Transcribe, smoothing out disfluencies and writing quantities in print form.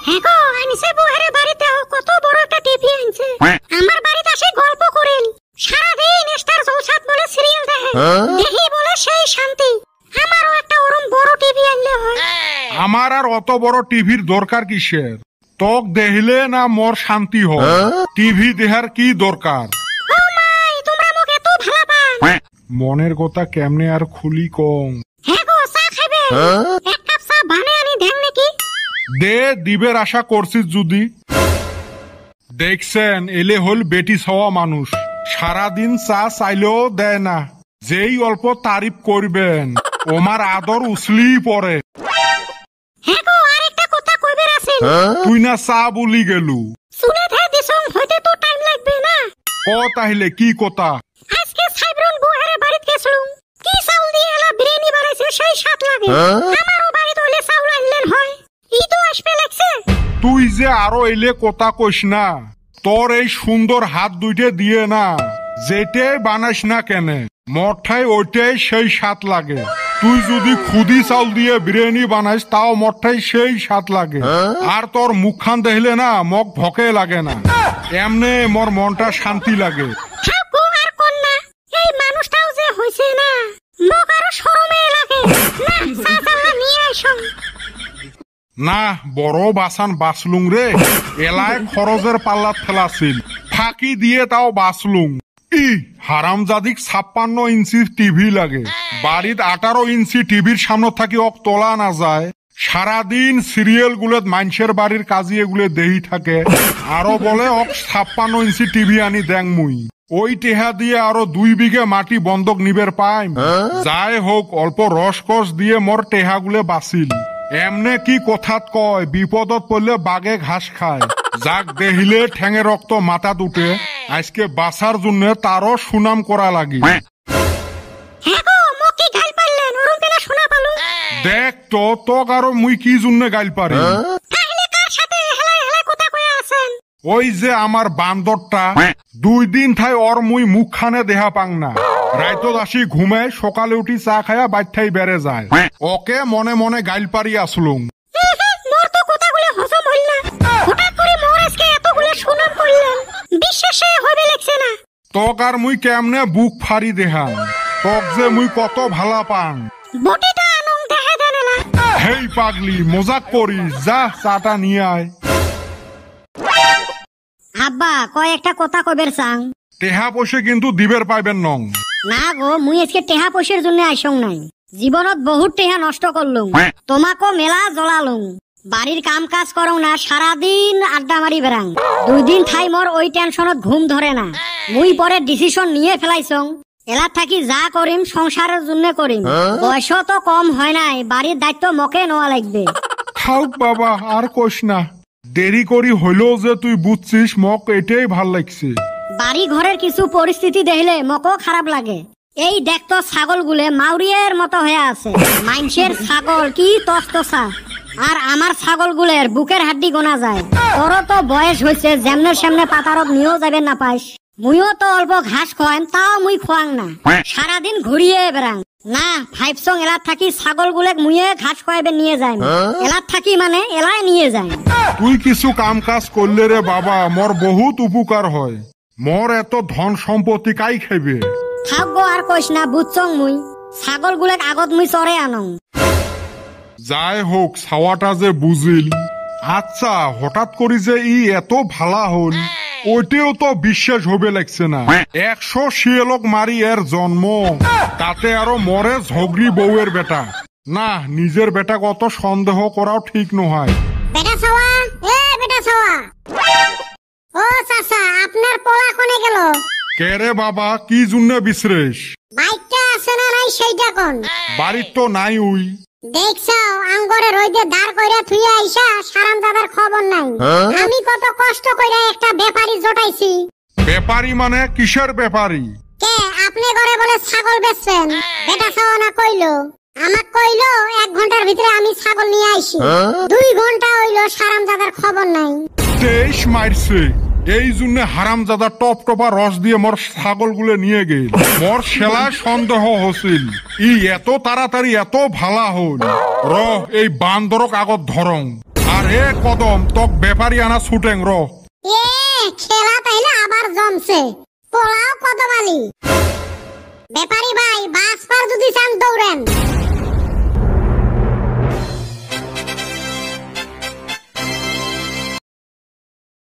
হ্যাঁ গো, আনিসে বুহারে বাড়িতে কত বড় একটা টিভি আনছে। আমার বাড়িতে আসে গল্প করেন, সারাদিন স্টার জলসাত বলে সিরিয়াল দেখে, দেখি বলে সেই শান্তি। আমারও একটা ওরম বড় টিভি আনলে হয়। আমার আর অত বড় টিভির দরকার কিসের? তক দেখলে না মোর শান্তি হয়। টিভি দেখার কি দরকার? ও মাই, তোমরা মোক এত ভালো পান। মনের কথা কেমনে আর খুলি কম। হ্যাঁ গো, চা খাবে? এক কাপ চা বানিয়ে আনি দেন নাকি? দে দিবের আশা করছিস যদি। দেখছেন এলে হল বেটি ছাওয়া মানুষ, সারাদিন চা চাইলেও দেয় না। যেই অল্প তারিফ করবেন ওমার আদর উছলি পড়ে। হ্যাঁ গো, আরেকটা কথা কইবার আছে। তুই না চা বলি গেলু, শুনে থে দিছং হইতে তো টাইম লাগবে না। ক তাহলে কি কথা? আজকে সাইব্রন বুহারে বাড়িতে গেছলুম, কি চাউল দিয়ে এলা বিরিয়ানি বানাইছে, সেই স্বাদ লাগে। আমারও বাড়িতে হইলে চাউল আনলেন হয়। ই তো আসবে লাগছে। তুই যে আরো এলে কথা কইস না, তোর এই সুন্দর হাত দুইটে দিয়ে না যেটাই বানাইস না কেনে মঠাই ওইটাই সেই স্বাদ লাগে। তুই যদি খুদি চাউল দিয়ে বিরিয়ানি বানাইস তাও মঠাই সেই স্বাদ লাগে। আর তোর মুখখান দেখলে না মগ ভকে লাগে না, এমনে মোর মনটা শান্তি লাগে। থাকো আর কোন না, এই মানুষটাও যে হইছে না, মোক আরো শরমে লাগে না। চা চালা নিয়ে আইসং। না বড় বাসান বাসলুং রে, এলায় খরচের পাল্লাত ফেলাছিল, ফাঁকি দিয়ে তাও বাসলুং। ই হারামজাদিক 56 ইঞ্চি টিভি লাগে, বাড়িত 18 ইঞ্চি টিভির সামনে থাকি অক তোলা না যায়। সারাদিন সিরিয়াল গুলো মানুষের বাড়ির কাজী এগুলো দেহি থাকে, আরো বলে অক 56 ইঞ্চি টিভি আনি দেং মুই। ওই টেহা দিয়ে আরো 2 বিঘে মাটি বন্ধক নিবের পাইম। যাই হোক অল্প রসকস দিয়ে মোর টেহা গুলো বাঁচিল। এমনে কি কথাত কয়, বিপদত পড়লে বাগে ঘাস খায়। যাক দেখিলে ঠেঙে রক্ত মাথাত উঠে। আজকে বাঁচার জন্য তারও সুনাম করা লাগি। হ্যাঁ গো, মোক কি গাল পারলেন? ওরম কেনা শোনা পালু। দেখ তো তোক আরো মুই কি জন্য গাইল পারি। তাহলে কার সাথে হেলায় হেলায় কথা কয়ে আছেন? ওই যে আমার বান্দরটা, 2 দিন থাই ওর মুই মুখখানে দেহা পাং না। রাইতো আসি ঘুমে, সকালে উঠি চা খায়া বাইঠাই বেড়ে যায়। ওকে মনে মনে গাইল পারি আসলুম। মোর তো কথাগুলো হজম হইল না। হঠাৎ করে মোর আজকে এতগুলো সুনাম করলেন, বিশ্বাসে হবে লাগছে না। তোক আর মুই কেমনে বুক ফাড়ি দেহাম, তোক যে মুই কত ভালা পাং। বটিটা আনং দেখে দেনেলা। হেই পাগলি, মজাক করিস, যা চাটা নিয়ে আয়। আব্বা কয় একটা কথা কইবের চাং। টেহা পয়সা কিন্তু দিবের পাইবেন নং। না গো, মুই আজকে টেহা পয়সার জন্য আইসং নাই। জীবনত বহুত টেহা নষ্ট করলুম, তোমাকো মেলা জ্বলালুম। বাড়ির কাম কাজ করং না, সারাদিন আড্ডা মারি বেড়াং। 2 দিন ঠাই মোর ওই টেনশনত ঘুম ধরে না। মুই পরে ডিসিশন নিয়ে ফেলাইছং, এলা থাকি যা করিম সংসারের জন্য করিম। বয়সও তো কম হয় নাই, বাড়ির দায়িত্ব মকে নেওয়া লাগবে। খাওক বাবা, আর কোস না। দেরি করি হইলেও যে তুই বুঝছিস মক এটাই ভাল লাগছে। বাড়ি ঘরের কিছু পরিস্থিতি দেখলে মকও খারাপ লাগে। এই দেখতো ছাগল গুলে মাউরিয়ের মতো হয়ে আছে। মানুষের ছাগল কি তস্তসা, আর আমার ছাগল গুলের বুকের হাড্ডি গোনা যায়। তোরও তো বয়স হয়েছে, যেমনের সামনে পাতারত নিয়েও যাবেন না পাইস। মুইও তো অল্প ঘাস খোয়াম, তাও মুই খোয়াং না, সারাদিন ঘুরিয়ে বেড়াং। না 5 সং এলাত থাকি ছাগল গুলেক মুইয়ে ঘাস খোয়াবে নিয়ে যায়। এলাত থাকি মানে এলাই নিয়ে যায়। তুই কিছু কাম কাজ করলে রে বাবা মোর বহুত উপকার হয়। মোর এত ধন সম্পত্তি কাই খাইবে। থাকবো আর কইস না, বুঝছং মুই ছাগল গুলেক আগত মুই চরে আনং। যাই হোক ছাওয়াটা যে বুঝিল। আচ্ছা হঠাৎ করি যে ই এত ভালা হল, ওইটাও তো বিশ্বাস হবে লাগছে না। 100 শিয়ালক মারি এর জন্ম, তাতে আরো মরে ঝগড়ি বউয়ের বেটা। না নিজের বেটা কত সন্দেহ করাও ঠিক নয়। বেটা ছাওয়া, এ বেটা ছাওয়া। ও চাচা, আপনার পোলা কোনে গেল? কে রে বাবা, কি জন্য বিশ্রেষ? বাইকটা আছে না নাই সেইটা কোন? বাড়ির তো নাই। উই দেখছো আঙ্গরে রইদে দাঁড় কইরা থুইয়া আইসা সারাম দাদার খবর নাই। আমি কত কষ্ট কইরা একটা ব্যাপারী জোটাইছি। ব্যাপারী মানে কিসের ব্যাপারী? কে আপনি ঘরে বলে ছাগল বেচছেন? বেটা ছাওয়া না কইলো, আমাক কইলো 1 ঘন্টার ভিতরে আমি ছাগল নিয়ে আইছি। 2 ঘন্টা হইলো সারাম দাদার খবর নাই। 23 মারছে, এই জন্য হারামজাদা টপ টপা রস দিয়ে মোর ছাগল গুলো নিয়ে গেল। মোর সেলায় সন্দেহ হছিল ই এত তাড়াতাড়ি এত ভালা হল। র এই বান্দরক আগত ধরং, আর এ কদম তক ব্যাপারী আনা ছুটেং র এ খেলা তাইলে আবার জমছে পোলাও কত বালি ব্যাপারী ভাই বাস পার যদি চান দৌড়েন